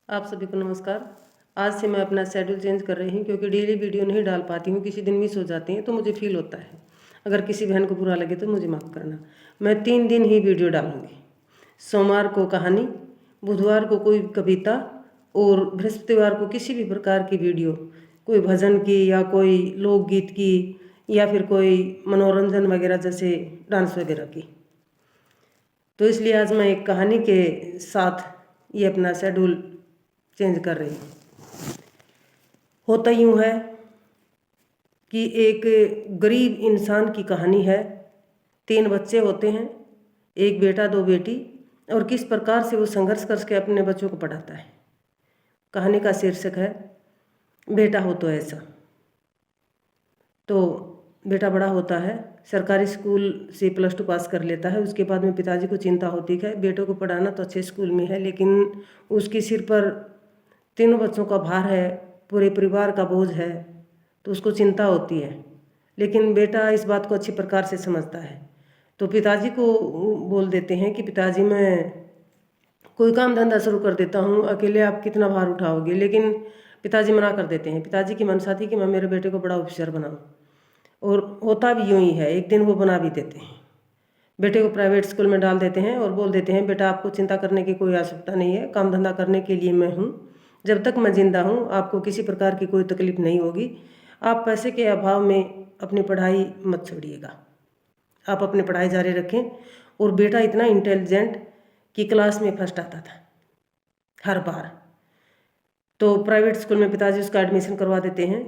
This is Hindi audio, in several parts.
आप सभी को नमस्कार। आज से मैं अपना शेड्यूल चेंज कर रही हूँ क्योंकि डेली वीडियो नहीं डाल पाती हूँ, किसी दिन मिस हो जाती हैं तो मुझे फील होता है। अगर किसी बहन को बुरा लगे तो मुझे माफ़ करना। मैं 3 दिन ही वीडियो डालूँगी। सोमवार को कहानी, बुधवार को कोई कविता और बृहस्पतिवार को किसी भी प्रकार की वीडियो, कोई भजन की या कोई लोकगीत की या फिर कोई मनोरंजन वगैरह जैसे डांस वगैरह की। तो इसलिए आज मैं एक कहानी के साथ ये अपना शेड्यूल चेंज कर रही हूँ। होता यूँ है कि एक गरीब इंसान की कहानी है। 3 बच्चे होते हैं, एक बेटा 2 बेटी, और किस प्रकार से वो संघर्ष करके अपने बच्चों को पढ़ाता है। कहानी का शीर्षक है बेटा हो तो ऐसा। तो बेटा बड़ा होता है, सरकारी स्कूल से +2 पास कर लेता है। उसके बाद में पिताजी को चिंता होती है, बेटों को पढ़ाना तो अच्छे स्कूल में है, लेकिन उसके सिर पर 3 बच्चों का भार है, पूरे परिवार का बोझ है, तो उसको चिंता होती है। लेकिन बेटा इस बात को अच्छी प्रकार से समझता है। तो पिताजी को बोल देते हैं कि पिताजी मैं कोई काम धंधा शुरू कर देता हूँ, अकेले आप कितना भार उठाओगे। लेकिन पिताजी मना कर देते हैं। पिताजी की मनसा थी कि मैं मेरे बेटे को बड़ा ऑफिसर बनाऊँ, और होता भी यूँ ही है। एक दिन वो बना भी देते हैं। बेटे को प्राइवेट स्कूल में डाल देते हैं और बोल देते हैं बेटा आपको चिंता करने की कोई आवश्यकता नहीं है, काम धंधा करने के लिए मैं हूँ। जब तक मैं जिंदा हूँ आपको किसी प्रकार की कोई तकलीफ नहीं होगी। आप पैसे के अभाव में अपनी पढ़ाई मत छोड़िएगा, आप अपनी पढ़ाई जारी रखें। और बेटा इतना इंटेलिजेंट कि क्लास में फर्स्ट आता था हर बार। तो प्राइवेट स्कूल में पिताजी उसका एडमिशन करवा देते हैं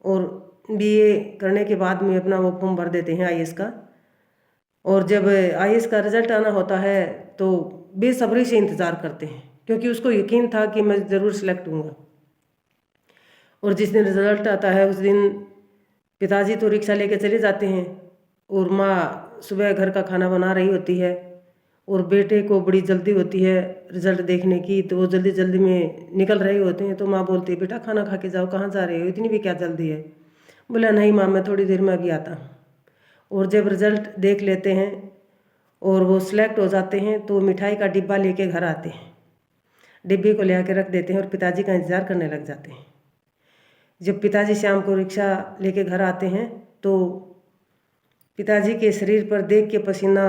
और BA करने के बाद में अपना वो फॉर्म भर देते हैं IAS का। और जब IAS का रिजल्ट आना होता है तो बेसब्री से इंतज़ार करते हैं, क्योंकि उसको यकीन था कि मैं ज़रूर सिलेक्ट हूँगा। और जिस दिन रिजल्ट आता है उस दिन पिताजी तो रिक्शा लेके चले जाते हैं और माँ सुबह घर का खाना बना रही होती है, और बेटे को बड़ी जल्दी होती है रिजल्ट देखने की। तो वो जल्दी जल्दी में निकल रहे होते हैं। तो माँ बोलती है बेटा खाना खा के जाओ, कहाँ जा रहे हो, इतनी भी क्या जल्दी है। बोला नहीं माँ मैं थोड़ी देर में अभी आता हूँ। और जब रिजल्ट देख लेते हैं और वो सिलेक्ट हो जाते हैं तो मिठाई का डिब्बा लेके घर आते हैं। डिब्बे को ले आके रख देते हैं और पिताजी का इंतज़ार करने लग जाते हैं। जब पिताजी शाम को रिक्शा लेके घर आते हैं तो पिताजी के शरीर पर देख के पसीना,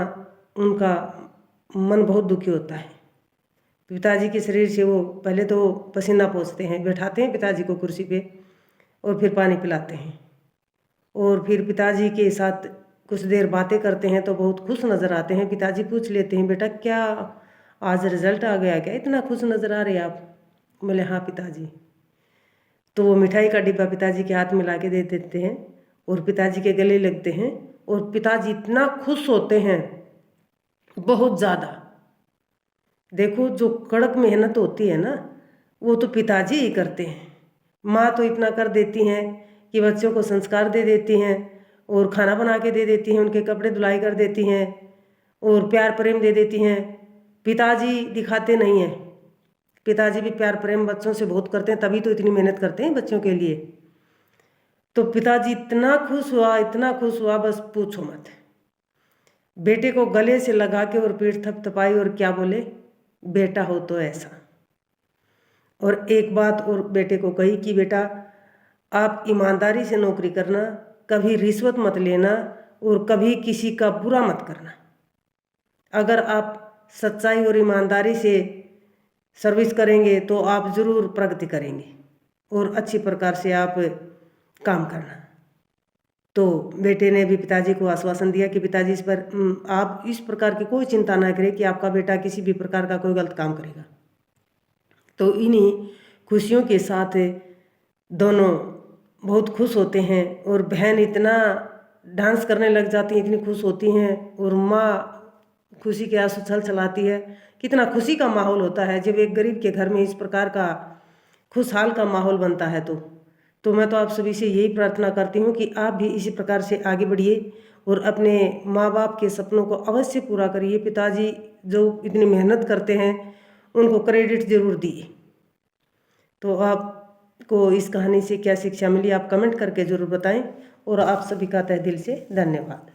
उनका मन बहुत दुखी होता है। पिताजी के शरीर से वो पहले तो पसीना पोंछते हैं, बैठाते हैं पिताजी को कुर्सी पे और फिर पानी पिलाते हैं। और फिर पिताजी के साथ कुछ देर बातें करते हैं तो बहुत खुश नज़र आते हैं। पिताजी पूछ लेते हैं बेटा क्या आज रिजल्ट आ गया, क्या इतना खुश नज़र आ रहे आप। बोले हाँ पिताजी। तो वो मिठाई का डिब्बा पिताजी के हाथ में ला के दे देते हैं और पिताजी के गले लगते हैं। और पिताजी इतना खुश होते हैं, बहुत ज़्यादा। देखो जो कड़क मेहनत होती है ना वो तो पिताजी ही करते हैं। माँ तो इतना कर देती हैं कि बच्चों को संस्कार दे देती हैं और खाना बना के दे देती हैं, उनके कपड़े धुलाई कर देती हैं और प्यार प्रेम दे देती हैं। पिताजी दिखाते नहीं हैं। पिताजी भी प्यार प्रेम बच्चों से बहुत करते हैं, तभी तो इतनी मेहनत करते हैं बच्चों के लिए। तो पिताजी इतना खुश हुआ, इतना खुश हुआ बस पूछो मत। बेटे को गले से लगा के और पीठ थपथपाई और क्या बोले बेटा हो तो ऐसा। और एक बात और बेटे को कही कि बेटा आप ईमानदारी से नौकरी करना, कभी रिश्वत मत लेना और कभी किसी का बुरा मत करना। अगर आप सच्चाई और ईमानदारी से सर्विस करेंगे तो आप ज़रूर प्रगति करेंगे और अच्छी प्रकार से आप काम करना। तो बेटे ने भी पिताजी को आश्वासन दिया कि पिताजी इस पर आप इस प्रकार की कोई चिंता ना करें कि आपका बेटा किसी भी प्रकार का कोई गलत काम करेगा। तो इन्हीं खुशियों के साथ दोनों बहुत खुश होते हैं और बहन इतना डांस करने लग जाती हैं, इतनी खुश होती हैं और माँ खुशी के आंसू छल छलाती है। कितना खुशी का माहौल होता है जब एक गरीब के घर में इस प्रकार का खुशहाल का माहौल बनता है। तो मैं तो आप सभी से यही प्रार्थना करती हूँ कि आप भी इसी प्रकार से आगे बढ़िए और अपने माँ बाप के सपनों को अवश्य पूरा करिए। पिताजी जो इतनी मेहनत करते हैं उनको क्रेडिट ज़रूर दिए। तो आपको इस कहानी से क्या शिक्षा मिली आप कमेंट करके ज़रूर बताएं और आप सभी का तहे दिल से धन्यवाद।